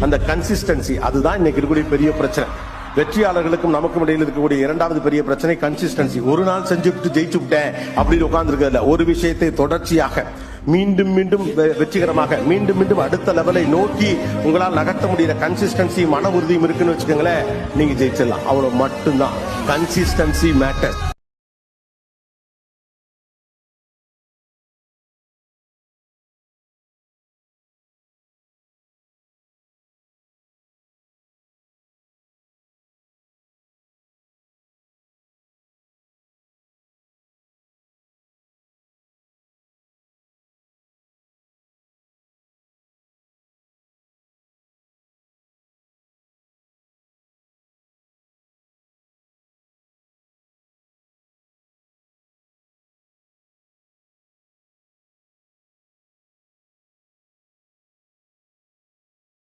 அந்த கன்சிஸ்டன்சி அதுதான் இன்னைக்கு இருக்கக்கூடிய பெரிய பிரச்சனை. வெற்றியாளர்களுக்கும் நமக்கும் இடையில் இருக்கக்கூடிய இரண்டாவது பெரிய பிரச்சனை கன்சிஸ்டன்சி. ஒரு நாள் செஞ்சுட்டு ஜெயிச்சு விட்டேன் அப்படின்னு உட்கார்ந்து இருக்கிறதுல ஒரு விஷயத்தை தொடர்ச்சியாக மீண்டும் மீண்டும் வெற்றிகரமாக மீண்டும் மீண்டும் அடுத்த லெவலை நோக்கி உங்களால் நகர்த்த முடிகிற கன்சிஸ்டன்சி மன உறுதியும் இருக்குன்னு வச்சுக்கோங்களேன், நீங்க ஜெயிச்சிடலாம். அவ்வளவு மட்டும்தான். Consistency matter.